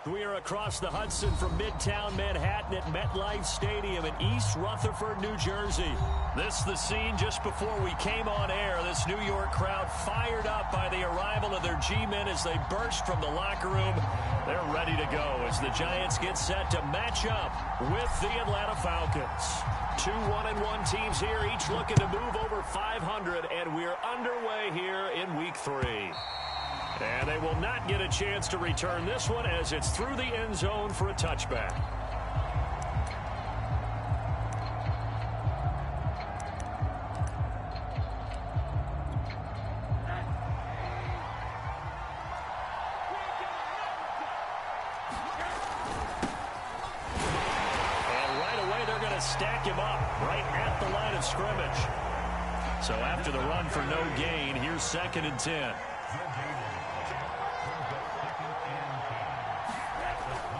We are across the Hudson from Midtown Manhattan at MetLife Stadium in East Rutherford, New Jersey. This is the scene just before we came on air. This New York crowd fired up by the arrival of their G-men as they burst from the locker room. They're ready to go as the Giants get set to match up with the Atlanta Falcons. Two 1-1 teams here, each looking to move over 500, and we're underway here in Week 3. And they will not get a chance to return this one as it's through the end zone for a touchback. And right away they're going to stack him up right at the line of scrimmage. So after the run for no gain, here's 2nd and 10.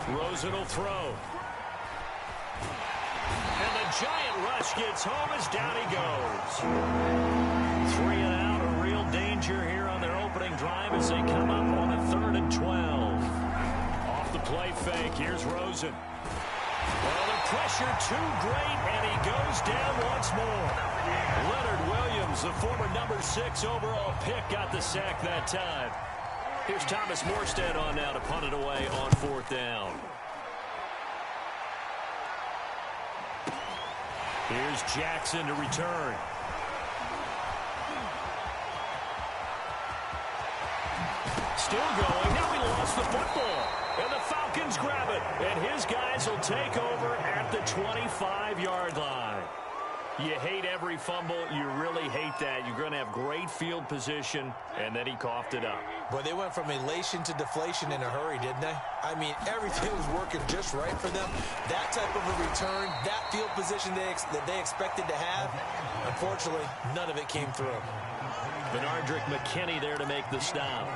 Rosen will throw. And the giant rush gets home as down he goes. 3 and out, a real danger here on their opening drive as they come up on a 3rd and 12. Off the play fake, here's Rosen. Well, the pressure too great, and he goes down once more. Leonard Williams, the former number 6 overall pick, got the sack that time. Here's Thomas Morstead on now to punt it away on 4th down. Here's Jackson to return. Still going. Now he lost the football. And the Falcons grab it. And his guys will take over at the 25-yard line. You hate every fumble. You really hate that. You're going to have great field position, and then he coughed it up. Well, they went from elation to deflation in a hurry, didn't they? I mean, everything was working just right for them. That type of a return, that field position that they expected to have, unfortunately, none of it came through. Benardrick McKinney there to make the stop.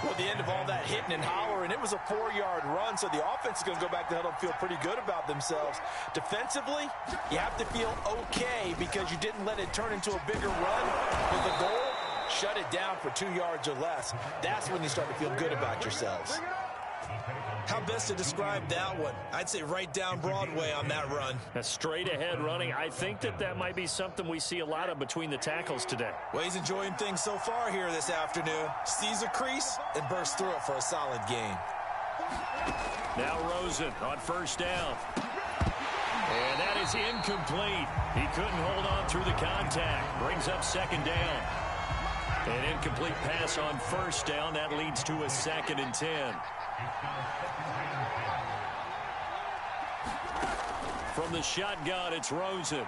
Well, at the end of all that hitting and hollering, it was a 4-yard run, so the offense is going to go back to huddle and feel pretty good about themselves. Defensively, you have to feel okay because you didn't let it turn into a bigger run. With the goal, shut it down for 2 yards or less. That's when you start to feel good about yourselves. How best to describe that one? I'd say right down Broadway on that run. A straight ahead running. I think that might be something we see a lot of between the tackles today. Well, he's enjoying things so far here this afternoon. Sees a crease and bursts through it for a solid gain. Now Rosen on 1st down. And that is incomplete. He couldn't hold on through the contact. Brings up 2nd down. An incomplete pass on 1st down. That leads to a 2nd and 10. From the shotgun, it's Rosen.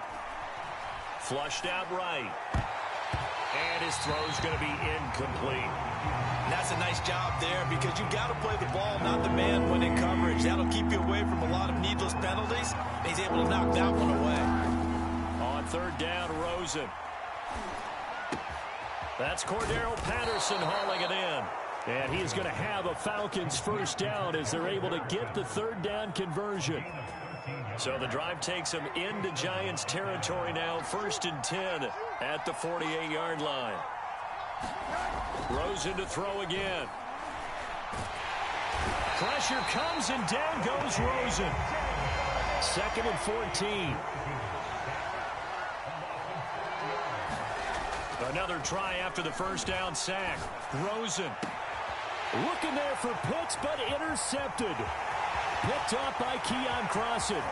Flushed out right. And his throw's going to be incomplete. And that's a nice job there because you've got to play the ball, not the man when in coverage. That'll keep you away from a lot of needless penalties. And he's able to knock that one away. On 3rd down, Rosen. That's Cordero Patterson hauling it in. And he's going to have a Falcons 1st down as they're able to get the 3rd down conversion. So the drive takes them into Giants territory now. 1st and 10 at the 48-yard line. Rosen to throw again. Pressure comes and down goes Rosen. 2nd and 14. Another try after the 1st down sack. Rosen looking there for Pitts, but intercepted. Picked off by Keon Crossan. And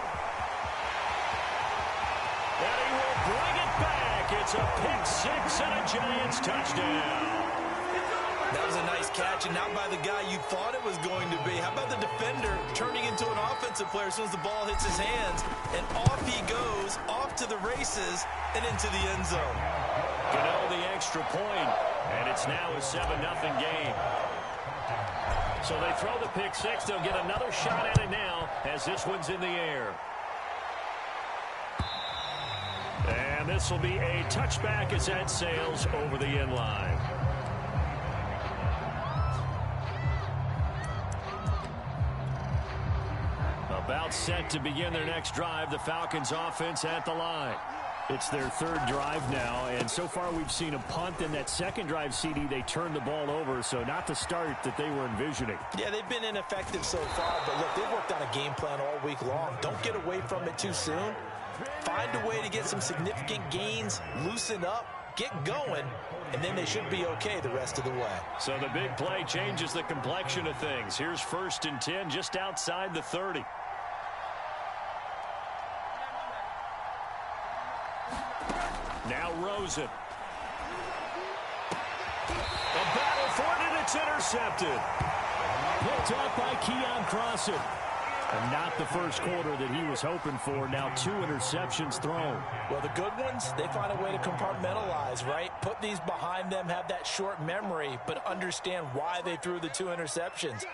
he will bring it back. It's a pick 6 and a Giants touchdown. That was a nice catch, and not by the guy you thought it was going to be. How about the defender turning into an offensive player as soon as the ball hits his hands, and off he goes, off to the races, and into the end zone. Gano the extra point, and it's now a 7-0 game. So they throw the pick 6. They'll get another shot at it now as this one's in the air. And this will be a touchback as that sails over the end line. About set to begin their next drive. The Falcons offense at the line. It's their third drive now, and so far we've seen a punt. In that second drive, CD, they turned the ball over, so not the start that they were envisioning. Yeah, they've been ineffective so far, but look, they've worked on a game plan all week long. Don't get away from it too soon. Find a way to get some significant gains, loosen up, get going, and then they should be okay the rest of the way. So the big play changes the complexion of things. Here's 1st and 10 just outside the 30. Now Rosen. A battle for it, and it's intercepted. Picked up by Keon Crossan. And not the first quarter that he was hoping for. Now 2 interceptions thrown. Well, the good ones, they find a way to compartmentalize, right? Put these behind them, have that short memory, but understand why they threw the 2 interceptions.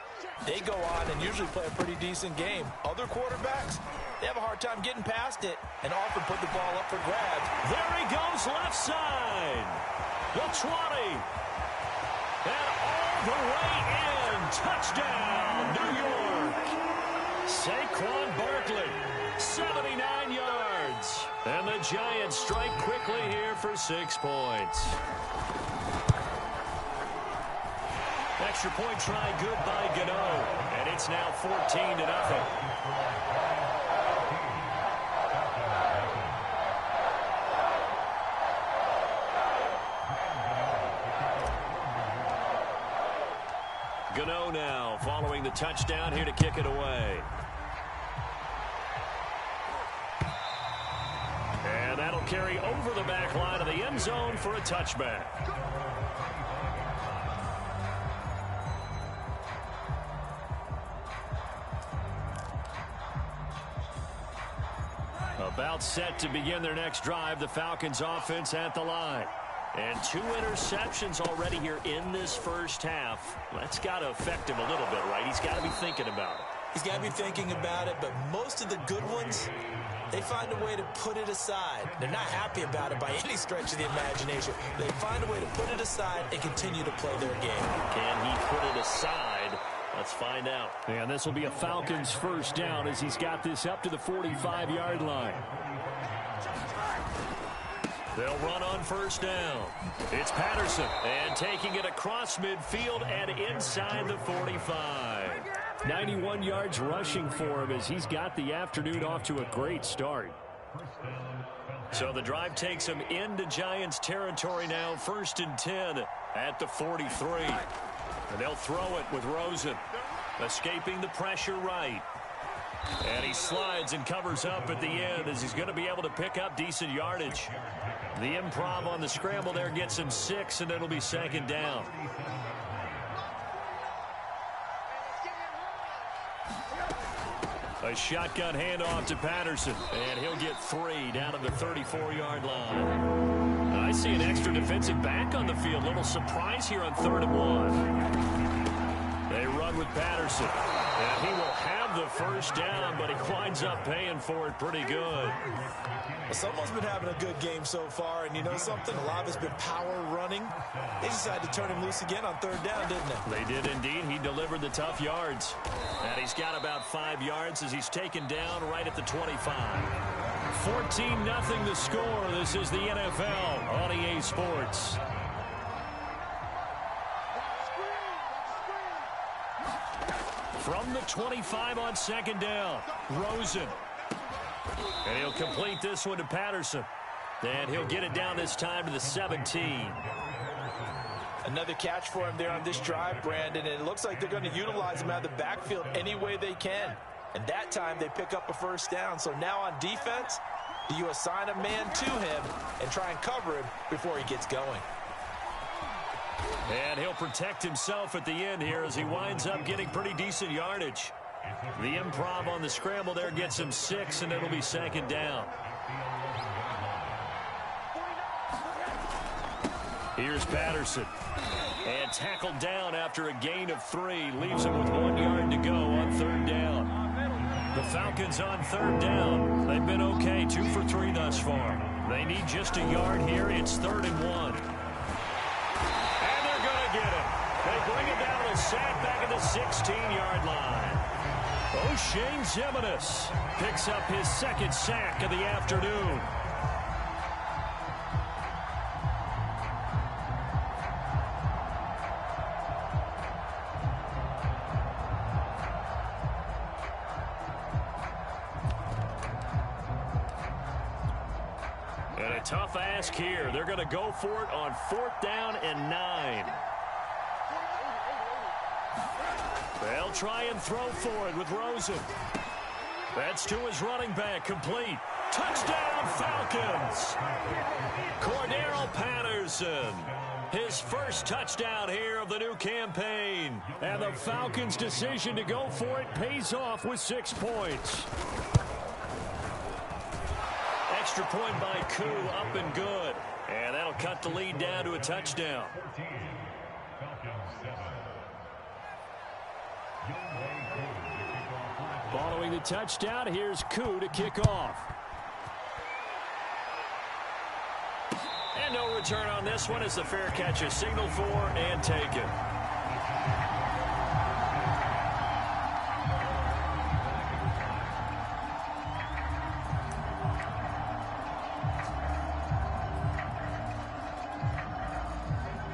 They go on and usually play a pretty decent game. Other quarterbacks, they have a hard time getting past it and often put the ball up for grabs. There he goes, left side. The 20. And all the way in. Touchdown, New York. Saquon Barkley, 79 yards. And the Giants strike quickly here for 6 points. Extra point try good by Gano. And it's now 14-0. Gano now following the touchdown here to kick it away. And that'll carry over the back line of the end zone for a touchback. About set to begin their next drive, the Falcons offense at the line. And 2 interceptions already here in this first half. That's got to affect him a little bit, right? He's got to be thinking about it. He's got to be thinking about it, but most of the good ones, they find a way to put it aside. They're not happy about it by any stretch of the imagination. They find a way to put it aside and continue to play their game. Can he put it aside? Let's find out. And this will be a Falcons first down as he's got this up to the 45-yard line. They'll run on first down. It's Patterson, and taking it across midfield and inside the 45. 91 yards rushing for him as he's got the afternoon off to a great start. So the drive takes him into Giants territory now, 1st and 10 at the 43. And they'll throw it with Rosen, escaping the pressure right. And he slides and covers up at the end as he's going to be able to pick up decent yardage. The improv on the scramble there gets him 6, and it'll be 2nd down. A shotgun handoff to Patterson, and he'll get 3 down to the 34-yard line. I see an extra defensive back on the field. Little surprise here on 3rd and 1. They run with Patterson, and he will have the first down, but he winds up paying for it pretty good. Well, someone's been having a good game so far, and you know something? A lot of it's been power running. They decided to turn him loose again on 3rd down, didn't they? They did indeed. He delivered the tough yards. And he's got about 5 yards as he's taken down right at the 25. 14-0 the score. This is the NFL on EA Sports. From the 25 on 2nd down, Rosen. And he'll complete this one to Patterson. And he'll get it down this time to the 17. Another catch for him there on this drive, Brandon. And it looks like they're going to utilize him out of the backfield any way they can. And that time they pick up a first down. So now on defense, do you assign a man to him and try and cover him before he gets going? And he'll protect himself at the end here as he winds up getting pretty decent yardage. The improv on the scramble there gets him 6, and it'll be 2nd down. Here's Patterson. And tackled down after a gain of 3. Leaves him with 1 yard to go on 3rd down. The Falcons on 3rd down. They've been okay, 2 for 3 thus far. They need just a yard here. It's 3rd and 1. And they're going to get it. They bring it down to sack back at the 16-yard line. O'Shane Ximines picks up his 2nd sack of the afternoon. Tough ask here. They're going to go for it on 4th down and 9. They'll try and throw for it with Rosen. That's to his running back, complete. Touchdown, Falcons. Cordero Patterson, his first touchdown here of the new campaign. And the Falcons' decision to go for it pays off with 6 points. Extra point by Koo, up and good. And that'll cut the lead down to a touchdown. Following the touchdown, here's Koo to kick off. And no return on this one as the fair catch is signaled for and taken.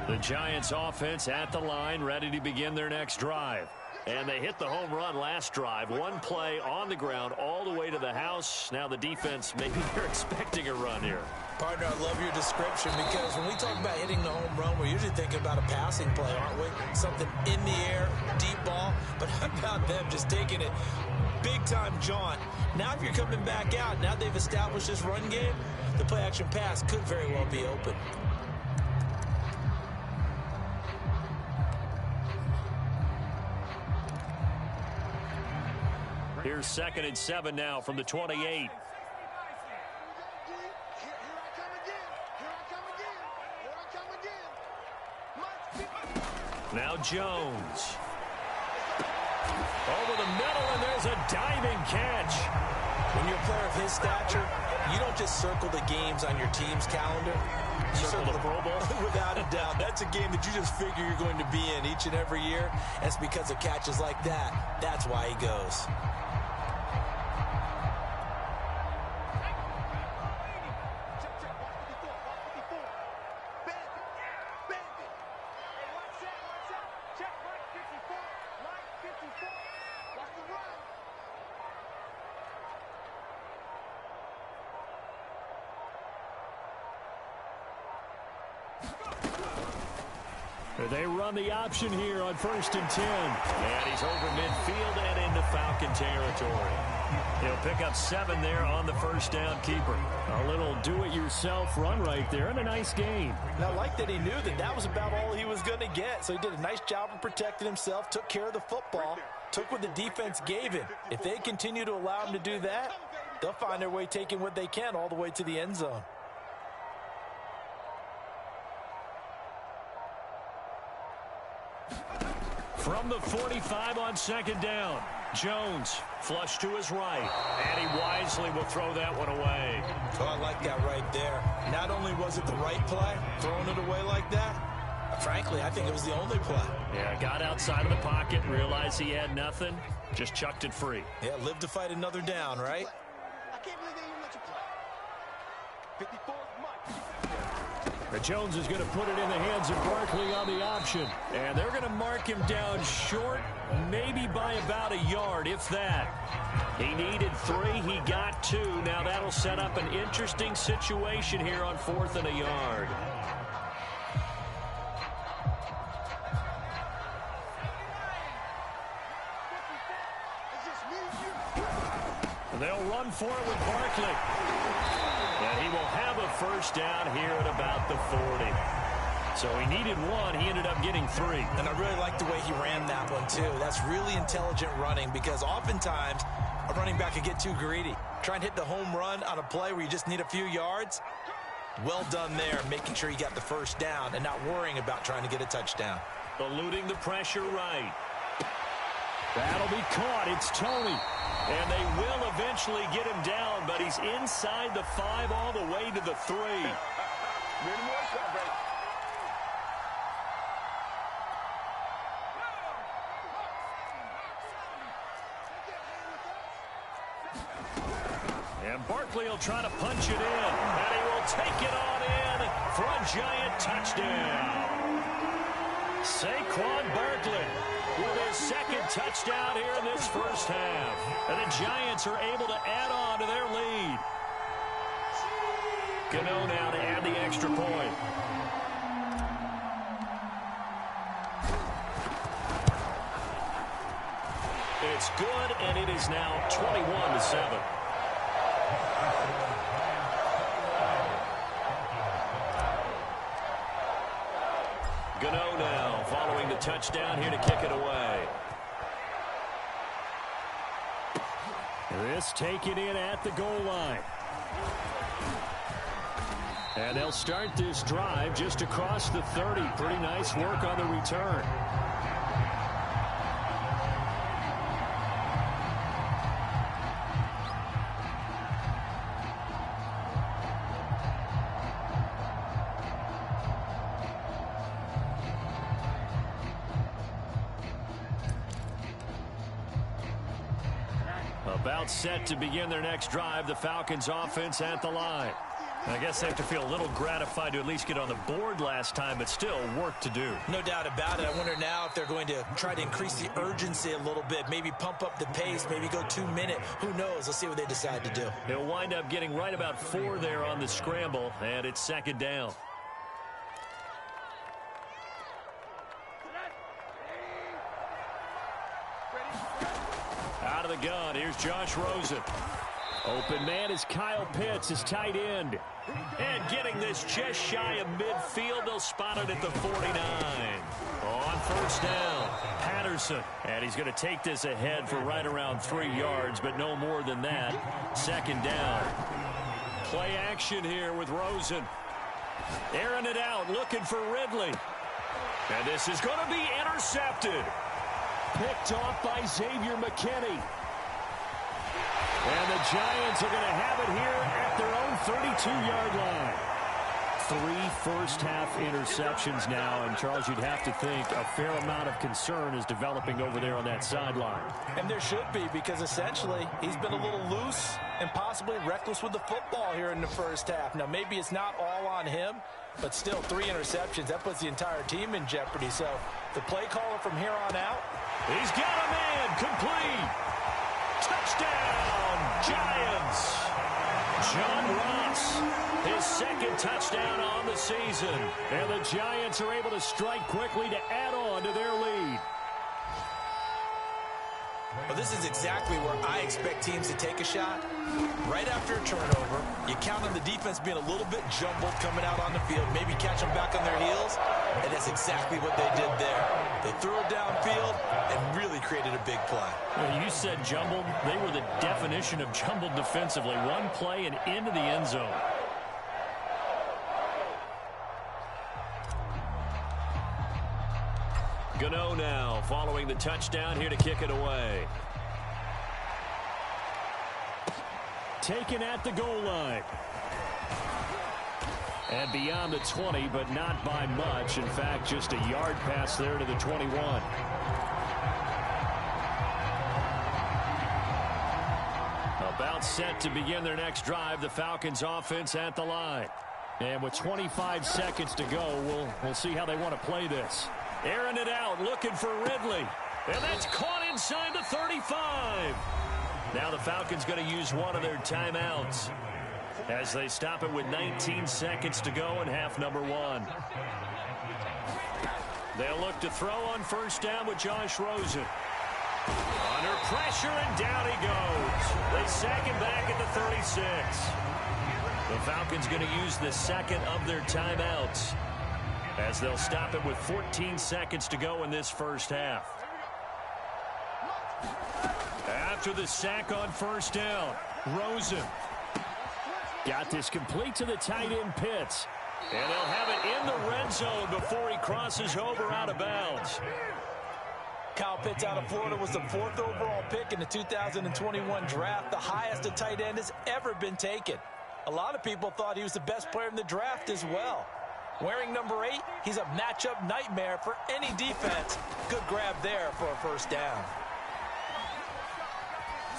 The Giants offense at the line, ready to begin their next drive. And they hit the home run last drive. One play on the ground all the way to the house. Now the defense, maybe they're expecting a run here. Partner, I love your description because when we talk about hitting the home run, we're usually thinking about a passing play, aren't we? Something in the air, deep ball. But how about them just taking it big-time jaunt? Now if you're coming back out, now they've established this run game, the play-action pass could very well be open. Here's 2nd and 7 now from the 28. Now Jones. Over the middle, and there's a diving catch. When you're a player of his stature, you don't just circle the games on your team's calendar. You circle the Pro Bowl. Without a doubt. That's a game that you just figure you're going to be in each and every year. And it's because of catches like that. That's why he goes. They run the option here on 1st and 10. And he's over midfield and into Falcon territory. He'll pick up 7 there on the first down keeper. A little do-it-yourself run right there and a nice gain. And I like that he knew that that was about all he was going to get. So he did a nice job of protecting himself, took care of the football, took what the defense gave him. If they continue to allow him to do that, they'll find their way taking what they can all the way to the end zone. From the 45 on 2nd down, Jones flush to his right, and he wisely will throw that one away. Oh, I like that right there. Not only was it the right play, throwing it away like that, frankly, I think it was the only play. Yeah, got outside of the pocket, realized he had nothing, just chucked it free. Yeah, live to fight another down, right? I can't believe they even let you play. 54 Jones is going to put it in the hands of Barkley on the option. And they're going to mark him down short, maybe by about a yard, if that. He needed 3. He got 2. Now that'll set up an interesting situation here on 4th and a yard. They'll run for it with Barkley. And he will have a first down here at about the 40. So he needed 1. He ended up getting 3. And I really like the way he ran that one, too. That's really intelligent running because oftentimes a running back can get too greedy. Try and hit the home run on a play where you just need a few yards. Well done there, making sure you got the first down and not worrying about trying to get a touchdown. Eluding the pressure right. That'll be caught. It's Tony. And they will eventually get him down, but he's inside the 5 all the way to the 3. And Barkley will try to punch it in, and he will take it on in for a Giant touchdown. Saquon Barkley with his 2nd touchdown here in this first half. And the Giants are able to add on to their lead. Gano now to add the extra point. It's good, and it is now 21-7. Gano now following the touchdown here to kick it away. This taken in at the goal line. And they'll start this drive just across the 30. Pretty nice work on the return. About set to begin their next drive, the Falcons offense at the line. I guess they have to feel a little gratified to at least get on the board last time, but still work to do. No doubt about it. I wonder now if they're going to try to increase the urgency a little bit, maybe pump up the pace, maybe go 2-minute. Who knows? Let's see what they decide to do. They'll wind up getting right about 4 there on the scramble, and it's second down. Out of the gun, here's Josh Rosen. Open man is Kyle Pitts, his tight end. And getting this just shy of midfield, they'll spot it at the 49. On first down, Patterson. And he's going to take this ahead for right around 3 yards, but no more than that. Second down. Play action here with Rosen. Airing it out, looking for Ridley. And this is going to be intercepted. Picked off by Xavier McKinney. And the Giants are going to have it here at their own 32-yard line. 3 first-half interceptions now, and Charles, you'd have to think a fair amount of concern is developing over there on that sideline. And there should be, because essentially he's been a little loose and possibly reckless with the football here in the first half. Now, maybe it's not all on him, but still 3 interceptions. That puts the entire team in jeopardy. So the play caller from here on out. He's got a man, complete. Touchdown, Giants. John Ross, his second touchdown on the season. And the Giants are able to strike quickly to add on to their lead. Well, this is exactly where I expect teams to take a shot. Right after a turnover, you count on the defense being a little bit jumbled coming out on the field, maybe catch them back on their heels, and that's exactly what they did there. They threw it downfield and really created a big play. Well, you said jumbled. They were the definition of jumbled defensively. One play and into the end zone. Gano now following the touchdown here to kick it away. Taken at the goal line. And beyond the 20, but not by much. In fact, just a yard pass there to the 21. About set to begin their next drive, the Falcons offense at the line. And with 25 seconds to go, we'll see how they want to play this. Airing it out, looking for Ridley. And that's caught inside the 35. Now the Falcons going to use one of their timeouts as they stop it with 19 seconds to go in half number 1. They'll look to throw on first down with Josh Rosen. Under pressure, and down he goes. They sack him back at the 36. The Falcons going to use the second of their timeouts as they'll stop it with 14 seconds to go in this first half. After the sack on first down, Rosen got this complete to the tight end Pitts. And they'll have it in the red zone before he crosses over out of bounds. Kyle Pitts out of Florida was the 4th overall pick in the 2021 draft, the highest a tight end has ever been taken. A lot of people thought he was the best player in the draft as well. Wearing number 8, he's a matchup nightmare for any defense. Good grab there for a first down.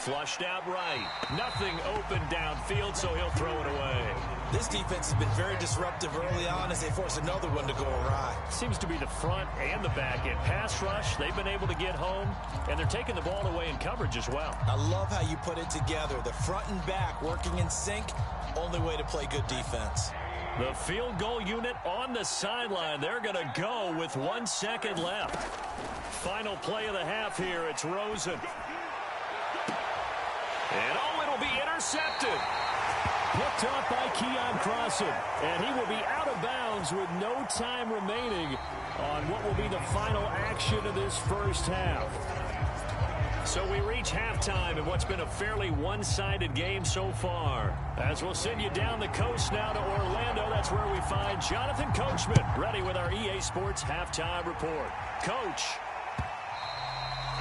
Flushed out right. Nothing open downfield, so he'll throw it away. This defense has been very disruptive early on as they force another one to go awry. Seems to be the front and the back end. Pass rush, they've been able to get home, and they're taking the ball away in coverage as well. I love how you put it together. The front and back working in sync, only way to play good defense. The field goal unit on the sideline. They're going to go with 1 second left. Final play of the half here. It's Rosen. And it'll be intercepted. Picked up by Keon Crossan. And he will be out of bounds with no time remaining on what will be the final action of this first half. So we reach halftime in what's been a fairly one-sided game so far. As we'll send you down the coast now to Orlando, that's where we find Jonathan Coachman, ready with our EA Sports Halftime Report. Coach.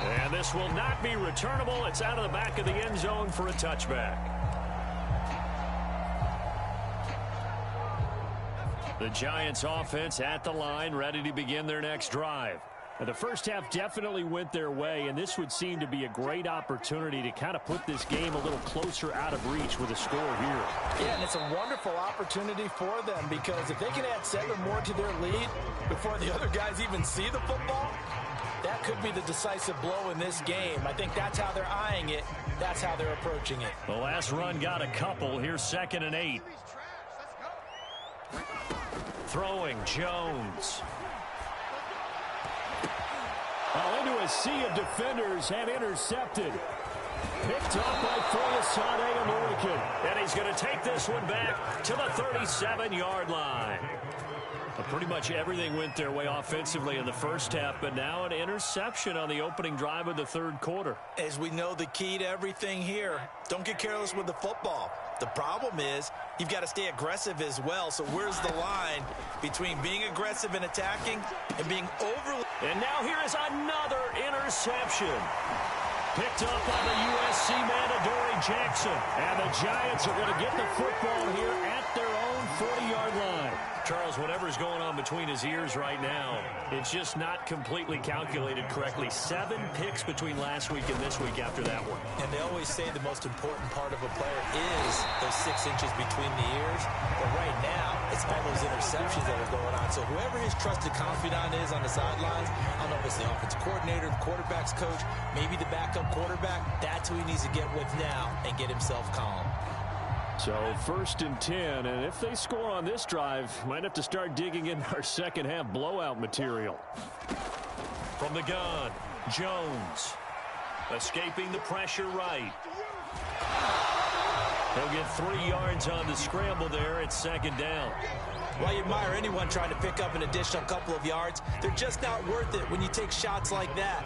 And this will not be returnable. It's out of the back of the end zone for a touchback. The Giants offense at the line, ready to begin their next drive. The first half definitely went their way, and this would seem to be a great opportunity to kind of put this game a little closer out of reach with a score here. Yeah, and it's a wonderful opportunity for them because if they can add 7 more to their lead before the other guys even see the football, that could be the decisive blow in this game. I think that's how they're eyeing it. That's how they're approaching it. The last run got a couple. Here's 2nd and 8. Throwing Jones. Into a sea of defenders and intercepted. Picked up by Foyesade American. And he's going to take this one back to the 37-yard line. Pretty much everything went their way offensively in the first half, but now an interception on the opening drive of the third quarter. As we know, the key to everything here, don't get careless with the football. The problem is you've got to stay aggressive as well. So where's the line between being aggressive and attacking and being overly... And now here is another interception. Picked up by the USC man, Adoree Jackson. And the Giants are going to get the football here at their own 40-yard line. Charles, whatever's going on between his ears right now, it's just not completely calculated correctly. 7 picks between last week and this week after that one. And they always say the most important part of a player is those 6 inches between the ears. But right now, it's all those interceptions that are going on. So whoever his trusted confidant is on the sidelines, I don't know if it's the offensive coordinator, the quarterback's coach, maybe the backup quarterback, that's who he needs to get with now and get himself calm. So 1st and 10, and if they score on this drive, might have to start digging in our second half blowout material. From the gun, Jones. Escaping the pressure right. He'll get 3 yards on the scramble there. It's 2nd down. Well, you admire anyone trying to pick up an additional couple of yards. They're just not worth it when you take shots like that.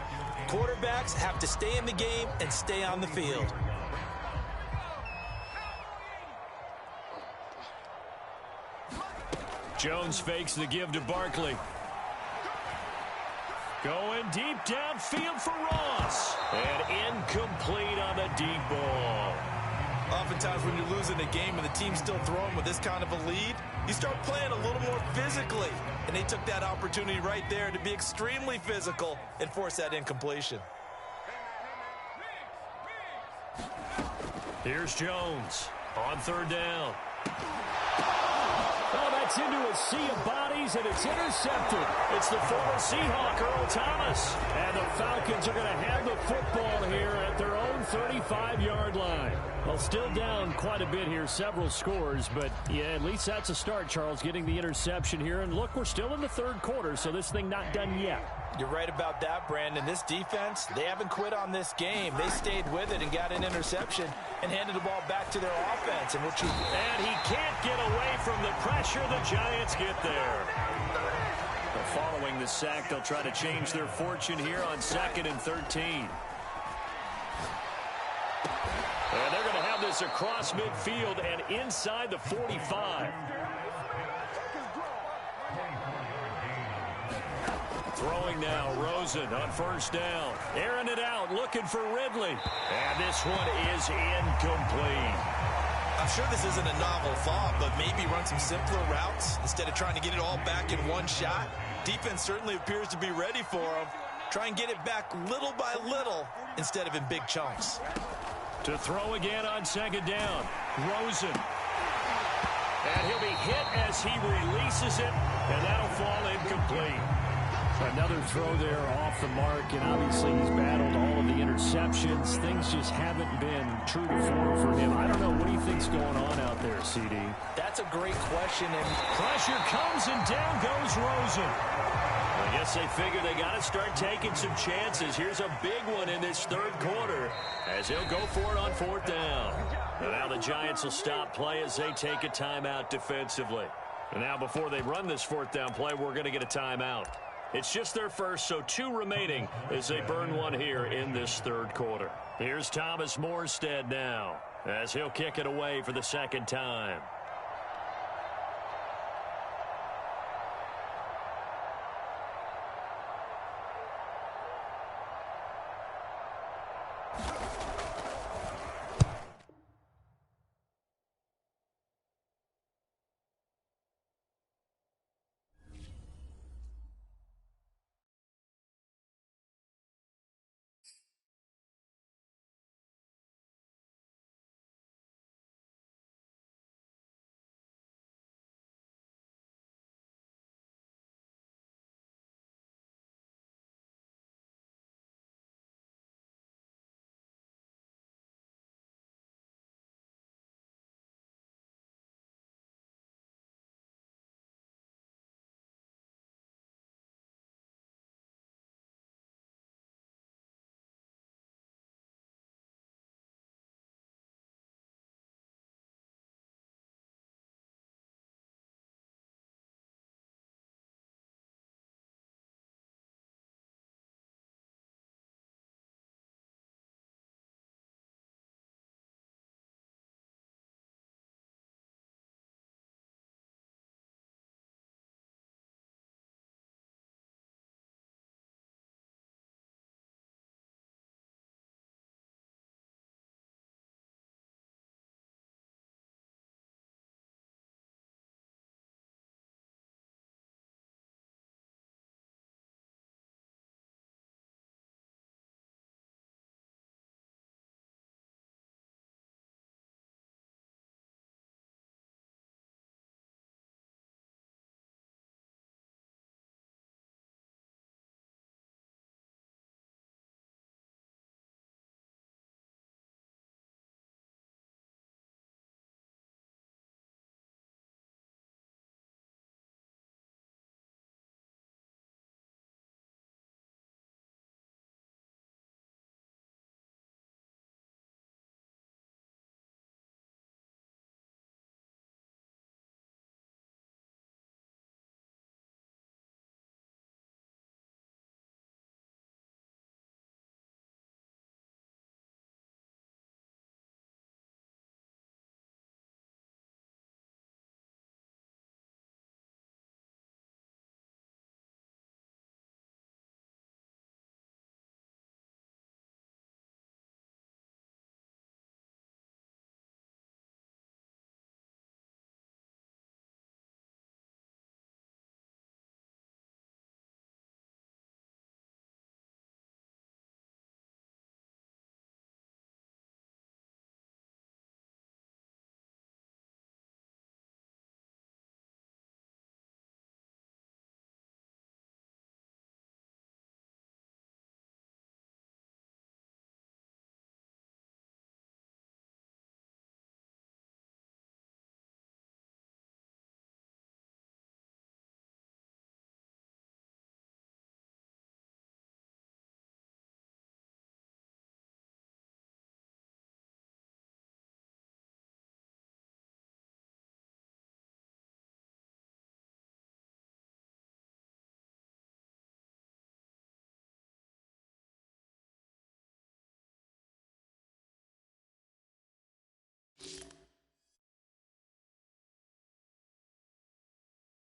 Quarterbacks have to stay in the game and stay on the field. Jones fakes the give to Barkley. Going deep downfield for Ross. And incomplete on the deep ball. Oftentimes when you're losing a game and the team's still throwing with this kind of a lead, you start playing a little more physically. And they took that opportunity right there to be extremely physical and force that incompletion. Here's Jones on 3rd down. Oh, that's into a sea of bodies, and it's intercepted. It's the former Seahawk, Earl Thomas. And the Falcons are going to have the football here at their own 35-yard line. Well, still down quite a bit here, several scores, but yeah, at least that's a start, Charles, getting the interception here. And look, we're still in the third quarter, so this thing not done yet. You're right about that, Brandon. This defense, they haven't quit on this game. They stayed with it and got an interception and handed the ball back to their offense. And he can't get away from the pressure. The Giants get there. Following the sack, they'll try to change their fortune here on 2nd and 13. And they're going to have this across midfield and inside the 45. Throwing now, Rosen on 1st down. Airing it out, looking for Ridley. And this one is incomplete. I'm sure this isn't a novel thought, but maybe run some simpler routes instead of trying to get it all back in one shot. Defense certainly appears to be ready for him. Try and get it back little by little instead of in big chunks. To throw again on second down. Rosen. And he'll be hit as he releases it, and that'll fall incomplete. Another throw there off the mark, and obviously he's battled all of the interceptions. Things just haven't been true to form for him. I don't know. What do you think's going on out there, CD? That's a great question. And pressure comes, and down goes Rosen. I guess they figure they got to start taking some chances. Here's a big one in this third quarter as he'll go for it on fourth down. And now the Giants will stop play as they take a timeout defensively. And now before they run this fourth down play, we're going to get a timeout. It's just their first, so 2 remaining as they burn one here in this third quarter. Here's Thomas Morstead now as he'll kick it away for the second time.